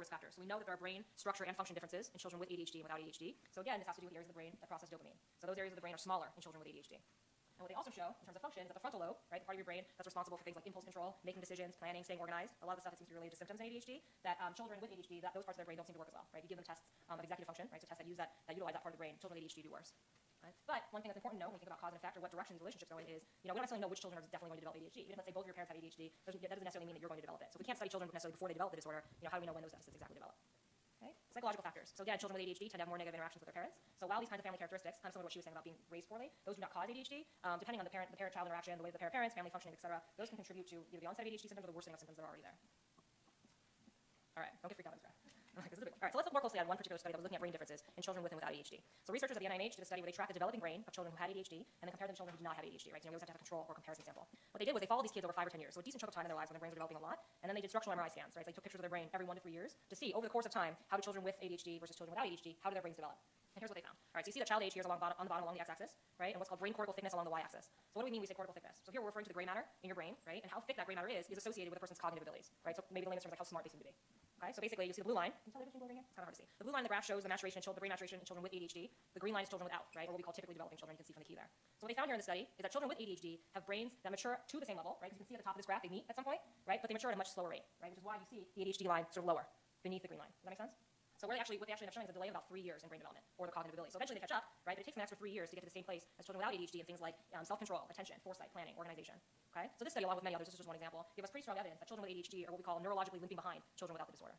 risk factors. So we know that there are brain structure and function differences in children with ADHD and without ADHD. So again, this has to do with areas of the brain that process dopamine. So those areas of the brain are smaller in children with ADHD. And what they also show, in terms of function, is that the frontal lobe, right, the part of your brain that's responsible for things like impulse control, making decisions, planning, staying organized, a lot of the stuff that seems to be related to symptoms in ADHD, that children with ADHD, those parts of their brain don't seem to work as well, right? If you give them tests of executive function, right, so tests that utilize that part of the brain, children with ADHD do worse. Right? But one thing that's important to know when you think about cause and effect or what direction the relationship's going is, we don't necessarily know which children are definitely going to develop ADHD. Even if, let's say, both of your parents have ADHD, that doesn't necessarily mean that you're going to develop it. So we can't study children necessarily before they develop the disorder. How do we know when those deficits exactly develop? Okay? Psychological factors. So again, children with ADHD tend to have more negative interactions with their parents. So while these kinds of family characteristics, kind of similar to what she was saying about being raised poorly, those do not cause ADHD. Depending on the parent-child interaction, the way the parents, family functioning, etc., those can contribute to either the onset of ADHD symptoms or the worsening of symptoms that are already there. All right, don't get freaked out on this graph. All right, so let's look more closely at one particular study that was looking at brain differences in children with and without ADHD. So researchers at the NIH did a study where they tracked the developing brain of children who had ADHD and then compared them to children who did not have ADHD, right? So we always have to have a control or comparison sample. What they did was they followed these kids over 5 or 10 years, so a decent chunk of time in their lives when their brains were developing a lot, and then they did structural MRI scans, right? So they took pictures of their brain every 1 to 3 years to see over the course of time how do children with ADHD versus children without ADHD, how do their brains develop? And here's what they found. All right, so you see that child age here is on the bottom along the x-axis, right? And what's called brain cortical thickness along the y-axis. So what do we mean when we say cortical thickness? So here we're referring to the gray matter in your brain, right? And how thick that gray matter is associated with a person's cognitive abilities, right? So maybe the layman's terms like how smart they seem to be. Okay, so basically you see the blue line. Can you tell the difference over here? It's kind of hard to see. The blue line in the graph shows the maturation the brain maturation in children with ADHD. The green line is children without, right? Or what we call typically developing children. You can see from the key there. So what they found here in the study is that children with ADHD have brains that mature to the same level, right? As you can see at the top of this graph, they meet at some point, right? But they mature at a much slower rate, right? Which is why you see the ADHD line sort of lower beneath the green line. Does that make sense? So what they actually end up showing is a delay of about 3 years in brain development or their cognitive ability. So eventually they catch up, right? But it takes an extra 3 years to get to the same place as children without ADHD in things like self-control, attention, foresight, planning, organization. Okay? So this study, along with many others, this is just one example, give us pretty strong evidence that children with ADHD are what we call neurologically limping behind children without the disorder.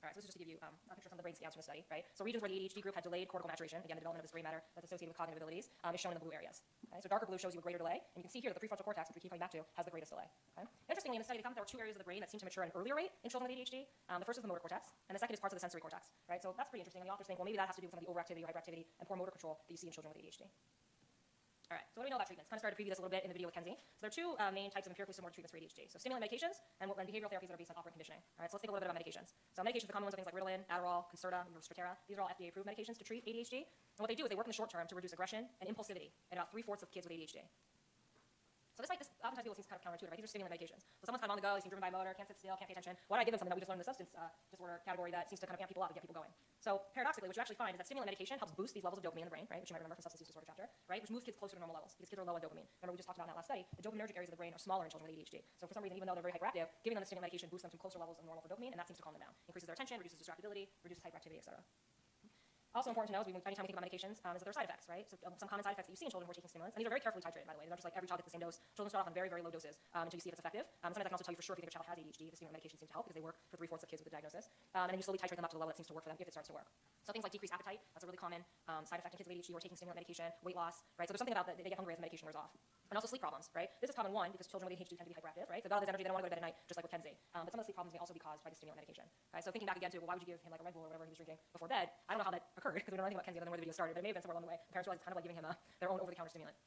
All right, so this is just to give you a picture from the brain scans from the study, right? So regions where the ADHD group had delayed cortical maturation, again, the development of this gray matter that's associated with cognitive abilities, is shown in the blue areas. Okay? So darker blue shows you a greater delay, and you can see here that the prefrontal cortex, which we keep coming back to, has the greatest delay. Okay? Interestingly, in the study, they found that there were 2 areas of the brain that seem to mature at an earlier rate in children with ADHD. The first is the motor cortex, and the second is parts of the sensory cortex, right? So that's pretty interesting, and the authors think, well, maybe that has to do with some of the overactivity or hyperactivity and poor motor control that you see in children with ADHD. All right, so what do we know about treatments? Kind of started to preview this a little bit in the video with Kenzie. So there are 2 main types of empirically similar treatments for ADHD. So stimulant medications and behavioral therapies that are based on operant conditioning. All right, so let's think a little bit about medications. So medications, the common ones are things like Ritalin, Adderall, Concerta, Strattera. These are all FDA-approved medications to treat ADHD. And what they do is they work in the short term to reduce aggression and impulsivity in about 3/4 of kids with ADHD. So oftentimes people seem kind of counterintuitive, right? These are stimulant medications. So someone's kind of on the go, they seem driven by a motor, can't sit still, can't pay attention. Why do I give them something that we just learned in the substance disorder category that seems to kind of amp people up and get people going? So paradoxically, what you actually find is that stimulant medication helps boost these levels of dopamine in the brain, right? Which you might remember from substance use disorder chapter, right? Which moves kids closer to normal levels because kids are low on dopamine. Remember we just talked about in that last study, the dopaminergic areas of the brain are smaller in children with ADHD. So for some reason, even though they're very hyperactive, giving them the stimulant medication boosts them to closer levels of normal for dopamine, and that seems to calm them down. Increases their attention, reduces distractibility, reduces hyperactivity, etc. Also important to know is anytime we think about medications is that there are side effects, right? So some common side effects that you see in children who are taking stimulants, and these are very carefully titrated, by the way. They're not just like every child gets the same dose. Children start off on very, very low doses until you see if it's effective. Sometimes I can also tell you for sure if you think a child has ADHD, the stimulant medications seem to help because they work for 3/4 of kids with the diagnosis. And then you slowly titrate them up to the level that seems to work for them if it starts to work. So things like decreased appetite, that's a really common side effect in kids with ADHD who are taking stimulant medication, weight loss, right? So there's something about that they get hungry as the medication wears off. And also sleep problems, right? This is common one because children with ADHD tend to be hyperactive, right? So they've got all this energy, they don't want to go to bed at night, just like with Kenzie. But some of the sleep problems may also be caused by the stimulant medication. Right? So thinking back again to, well, why would you give him like a Red Bull or whatever he was drinking before bed? I don't know how that occurred because we don't know anything about Kenzie other than where the video started, but it may have been somewhere along the way. Parents realized it's kind of like giving him their own over-the-counter stimulant.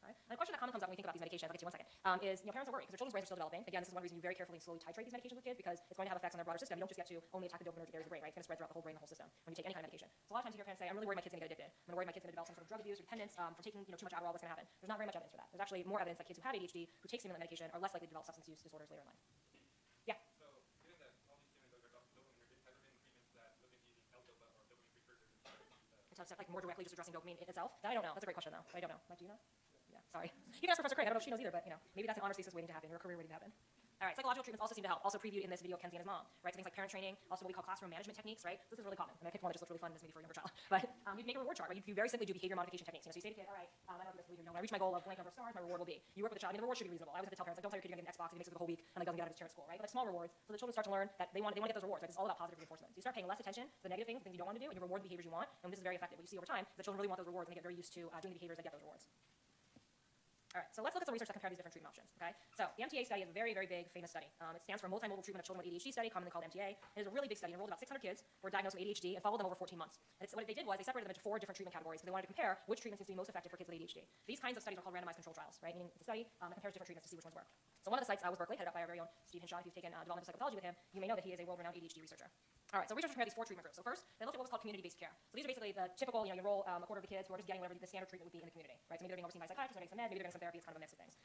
Right? And a question that commonly comes up when we think about these medications, I'll get to you in 1 second, is parents are worried because their children's brains are still developing. Again, this is one reason you very carefully and slowly titrate these medications with kids because it's going to have effects on their broader system. You don't just get to only attack the dopaminergic areas of the brain, right? It's going to spread throughout the whole brain, the whole system when you take any kind of medication. So a lot of times you hear parents say, I'm really worried my kid's going to get addicted. I'm worried my kid's going to develop some sort of drug abuse or dependence from taking too much Adderall. What's going to happen? There's not very much evidence for that. There's actually more evidence that kids who have ADHD who take stimulant medication are less likely to develop substance use disorders later in life. Yeah. So given that all these stimulants are dopaminergic, have there been treatments that look into using L-dopa or dopamine precursors It's like more directly just addressing dopamine in itself? That I don't know. That's a great question though. I don't know. Like, do you know? Yeah, sorry. You can ask Professor Craig. I don't know if she knows either, but maybe that's an honors thesis waiting to happen or a career waiting to happen. All right, psychological treatments also seem to help. Also previewed in this video of Kenzie and his mom, right? So things like parent training, also what we call classroom management techniques, right? This is really common. I picked one that just looks really fun. This maybe for a younger child, but you make a reward chart, right? You very simply do behavior modification techniques. So you say to the kid, all right, I don't know if this when I reach my goal of blank number of stars, my reward will be. You work with the child. The reward should be reasonable. I always have to tell parents, like, don't tell your kid you're going to get an Xbox if he makes it through the whole week and like doesn't get out of his chair at school, right? But like small rewards, so the children start to learn that they want to get those rewards. Right? It's all about positive reinforcement. So you start paying less attention to the negative things, the things you don't want to do, and you reward the behaviors you want. And this is very effective. What you see over time is that children really want those rewards and they get very used to doing the behaviors that get those rewards. All right, so let's look at some research that compared these different treatment options, okay? So the MTA study is a very, very big, famous study. It stands for Multimodal Treatment of Children with ADHD Study, commonly called MTA. It is a really big study. It enrolled about 600 kids who were diagnosed with ADHD and followed them over 14 months. And what they did was they separated them into 4 different treatment categories because they wanted to compare which treatment seems to be most effective for kids with ADHD. These kinds of studies are called randomized control trials, right? Meaning it's a study that compares different treatments to see which ones work. So one of the sites was Berkeley, headed up by our very own Steve Hinshaw. If you've taken developmental psychopathology with him, you may know that he is a world-renowned ADHD researcher. All right, so researchers compared these 4 treatment groups. So first, they looked at what was called community-based care. So these are basically the typical, you enroll a quarter of the kids who are just getting whatever the standard treatment would be in the community, right? So maybe they're being overseen by a psychiatrist, maybe they're getting some meds, maybe they're getting some therapy. It's kind of a mix of things.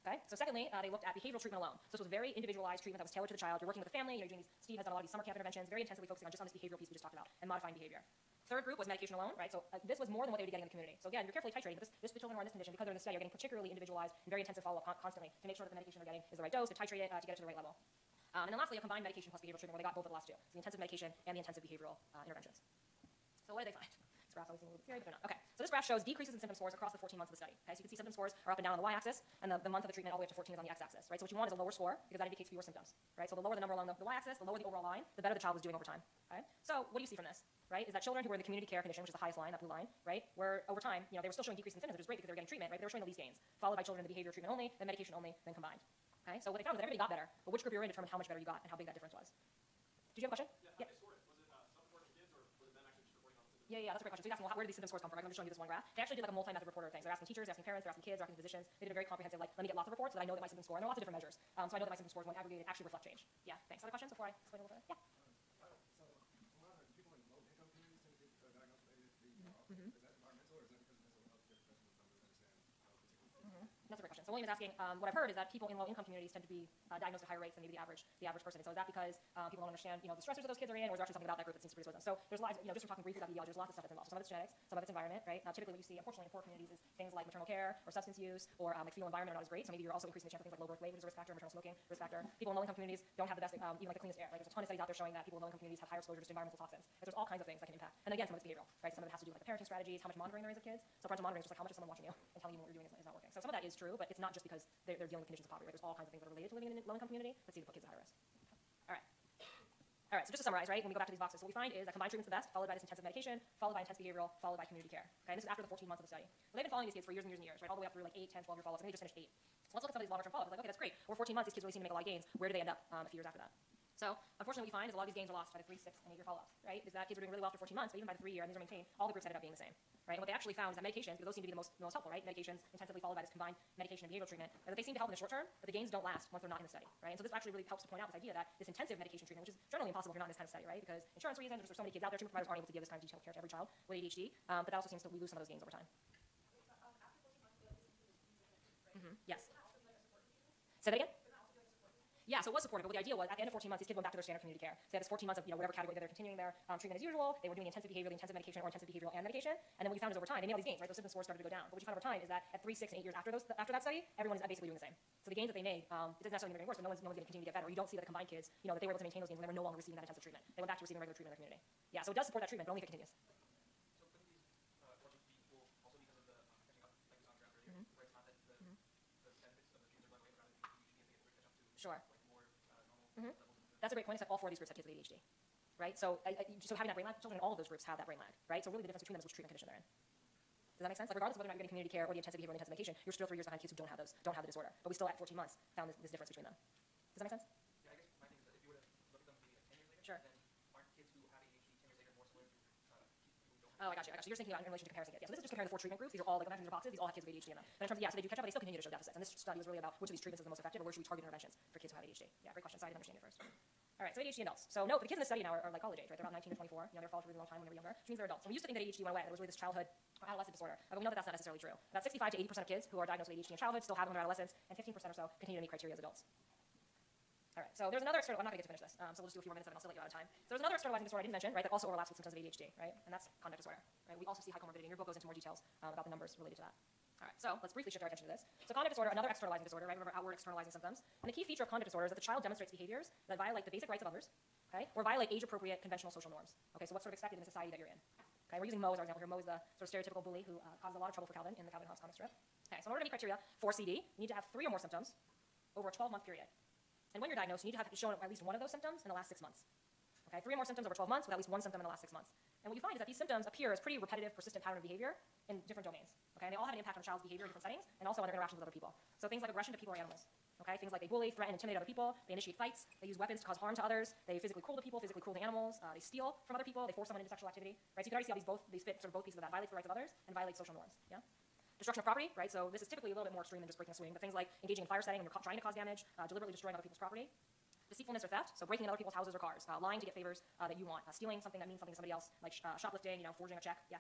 Okay? So secondly, they looked at behavioral treatment alone. So this was very individualized treatment that was tailored to the child. You're working with a family, you're doing these, Steve has done a lot of these summer camp interventions, very intensively focusing on just on this behavioral piece we just talked about and modifying behavior. Third group was medication alone, right? So this was more than what they would be getting in the community. So again, you're carefully titrating, but the children who are in this condition, because they're in the study, are getting particularly individualized and very intensive follow-up constantly to make sure that the medication they're getting is the right dose, to titrate it, to get it to the right level. And then lastly, a combined medication plus behavioral treatment where they got both of the last two. So the intensive medication and the intensive behavioral interventions. So what did they find? This graph always seems a little bit scary, but they're not. Okay, so this graph shows decreases in symptom scores across the 14 months of the study. Okay, so you can see symptom scores are up and down on the y-axis, and the month of the treatment all the way up to 14 is on the x-axis, right? So what you want is a lower score, because that indicates fewer symptoms, right? So the lower the number along the y-axis, the lower the overall line, the better the child was doing over time, okay? So what do you see from this, right? Is that children who were in the community care condition, which is the highest line, that blue line, right? Where over time, they were still showing decrease in symptoms, which is great because they were getting treatment, right? They were showing the least gains, followed by children in the behavior treatment only, then medication only, then combined. Okay, so what they found was that everybody got better, but which group you're in determined how much better you got and how big that difference was. Did you have a question? Yeah, how they scored it. Was it self-reported kids, or was it them actually just reporting on the symptoms? Yeah, that's a great question. So he's asking, well, where do these symptom scores come from? I'm just showing you this one graph. They actually did like a multi-method reporter thing. So they're asking teachers, they're asking parents, they're asking kids, they're asking physicians. They did a very comprehensive, like, let me get lots of reports so that I know that my symptom score, and there are lots of different measures. So I know that my symptom scores, when aggregated, actually reflect change. Yeah, thanks. Other questions before I explain a little further? Yeah. So, a lot of people in low-income communities tend to get diagnosed with ADHD. Is that environmental, or is that because of mental health care professionals don't really understand how particular? That's a great question. So William is asking, what I've heard is that people in low-income communities tend to be diagnosed at higher rates than maybe the average person. And so is that because people don't understand, the stressors that those kids are in, or is there actually something about that group that seems to predisposed them? So there's lots, just from talking briefly about etiology, there's lots of stuff that's involved. So some of it's genetics, some of it's environment, right? Now, typically what you see, unfortunately, in poor communities is things like maternal care or substance use or like fetal environment are not as great. So maybe you're also increasing the chance of things like low birth weight, which is a risk factor, maternal smoking, risk factor. People in low-income communities don't have the best, even like the cleanest air. Right? There's a ton of studies out there showing that people in low-income communities have higher exposure to environmental toxins. Like, there's all kinds of things that can impact. And again, some of it's behavioral, right? Some of it has to do with like the parenting strategies, how much monitoring there is of kids. So parental monitoring is just like how much is someone watching you and telling you what you're doing is not working. So some of that is true, but it's not just because they're dealing with conditions of poverty. Right? There's all kinds of things that are related to living in a low-income community that seem to put kids at higher risk. All right, so just to summarize, right, when we go back to these boxes, what we find is that combined treatment's the best, followed by this intensive medication, followed by intense behavioral, followed by community care. Okay, and this is after the 14 months of the study. Well, they've been following these kids for years and years and years, right, all the way up through like 8, 10, 12 year follow-ups, and they just finished 8. So let's look at some of these longer-term follow-ups. Like, okay, that's great. Over 14 months, these kids really seem to make a lot of gains. Where do they end up a few years after that? So, unfortunately, what we find is a lot of these gains are lost by the 3, 6, and 8 year follow-ups, right? Is that kids are doing really well after 14 months, but even by the 3 year, and these are maintained, all the groups ended up being the same, right? And what they actually found is that medications, because those seem to be the most helpful, right? Medications intensively followed by this combined medication and behavioral treatment, that they seem to help in the short term, but the gains don't last once they're not in the study, right? And so this actually really helps to point out this idea that this intensive medication treatment, which is generally impossible if you're not in this kind of study, right? Because insurance reasons, there's so many kids out there, treatment providers aren't able to give this kind of detailed care to every child with ADHD, but that also seems to lose some of those gains over time. Yes. Say that again? Yeah, so it was supportive, but the idea was at the end of 14 months, these kids went back to their standard community care. So they had this 14 months of whatever category that they're continuing their treatment as usual. They were doing the intensive behavior, the intensive medication, or intensive behavioral and medication. And then what we found is over time, they made all these gains, right? Those symptom scores started to go down. But what you found over time is that at 3, 6, and 8 years after that study, everyone is basically doing the same. So the gains that they made, it doesn't necessarily mean they're getting worse, but no one's going to continue to get better. You don't see that the combined kids, that they were able to maintain those gains when they were no longer receiving that intensive treatment. They went back to receiving regular treatment in their community. Yeah, so it does support that treatment, but only if it continues. So couldn't these fortunes be equal also because of the catching up, like you was on graph earlier, where it's not that the benefits of the treatments are going away, but rather the ADHD is able to catch up to Sure. like more normal levels of That's a great point, except all 4 of these groups have kids with ADHD, right? So having that brain lag, children in all of those groups have that brain lag, right? So really the difference between them is which treatment condition they're in. Does that make sense? Like regardless of whether or not you're getting community care or the intensive behavior or the intensive medication, you're still 3 years behind kids who don't have the disorder. But we still at 14 months found this difference between them. Does that make sense? Yeah, I guess my thing is that if you were to look at them maybe like 10 years later, Sure. then aren't kids who have ADHD 10 years later more similar to people who don't? Oh, I got you. You're thinking about in relation to comparison kids. Yeah, so this is just comparing the 4 treatment groups. These are all, like, imagine these are boxes. These all have kids with ADHD in them. And in terms of, so they do catch up, but they still continue to show deficits. And this study was really about which of these treatments is the most effective, or where should we target interventions for kids who have ADHD. Yeah, great question. Sorry, I didn't understand it first. All right, so ADHD adults. So note, the kids in this study now are like college age, right? They're about 19 to 24. They're followed for a really long time when they were younger, which means they're adults. So we used to think that ADHD went away. That it was really this childhood or adolescent disorder. But we know that that's not necessarily true. About 65 to 80% of kids who are diagnosed with ADHD in childhood still have them in their adolescence, and 15% or so continue to meet criteria as adults. All right, so there's another external, I'm not going to get to finish this, so we'll just do a few more minutes and I'll still let you out of time. So there's another externalizing disorder I didn't mention, right, that also overlaps with symptoms of ADHD, right, and that's conduct disorder, right? We also see high comorbidity, and your book goes into more details about the numbers related to that. All right, so let's briefly shift our attention to this. So conduct disorder, another externalizing disorder, right? Remember outward externalizing symptoms. And the key feature of conduct disorder is that the child demonstrates behaviors that violate the basic rights of others, okay, or violate age-appropriate conventional social norms. Okay, so what's sort of expected in the society that you're in. Okay, we're using Mo as our example here. Mo is the sort of stereotypical bully who causes a lot of trouble for Calvin in the Calvin Hobbes comic strip. Okay, so in order to meet criteria for CD, you need to have 3 or more symptoms over a 12-month period. And when you're diagnosed, you need to have shown at least one of those symptoms in the last 6 months. Okay, 3 or more symptoms over 12 months with at least one symptom in the last 6 months. And what you find is that these symptoms appear as pretty repetitive, persistent pattern of behavior in different domains. Okay, and they all have an impact on a child's behavior in different settings and also on their interactions with other people. So things like aggression to people or animals. Okay, things like they bully, threaten, intimidate other people. They initiate fights. They use weapons to cause harm to others. They physically cruel to people, physically cruel to animals. They steal from other people. They force someone into sexual activity. Right, so you can already see how these fit sort of both pieces of that. Violates the rights of others and violates social norms. Yeah. Destruction of property, right? So this is typically a little bit more extreme than just breaking a swing, but things like engaging in fire setting when you're trying to cause damage, deliberately destroying other people's property. Deceitfulness or theft, so breaking in other people's houses or cars, lying to get favors that you want, stealing something that means something to somebody else, like shoplifting, forging a check. Yeah.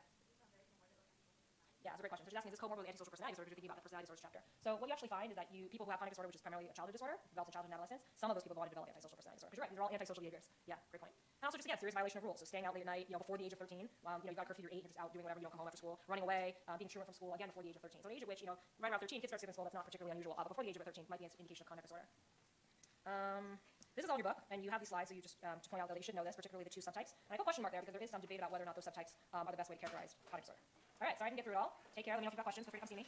Yeah, it's a great question. So she's asking, is this comorbid with antisocial personality disorder? Because you're thinking about the personality disorders chapter. So what you actually find is that people who have chronic disorder, which is primarily a childhood disorder, developed in childhood and adolescence, some of those people go on to develop antisocial personality disorder. Because you're right, these are all antisocial behaviors. Yeah, great point. And also just again, serious violation of rules. So staying out late at night, before the age of 13, you've got a curfew, you're 8, you're just out doing whatever, you don't come home after school, running away, being truant from school, again before the age of 13. So an age at which, right around 13, kids start skipping school, that's not particularly unusual. But before the age of 13 might be an indication of conduct disorder. This is all in your book, and you have these slides, so you just to point out that you should know this, particularly the 2 subtypes. And I put a question mark there because there is some debate about whether or not those subtypes are the best way to characterize conduct disorder. All right, sorry I didn't get through it all. Take care. Let me know if you've got questions. Feel free to come see me.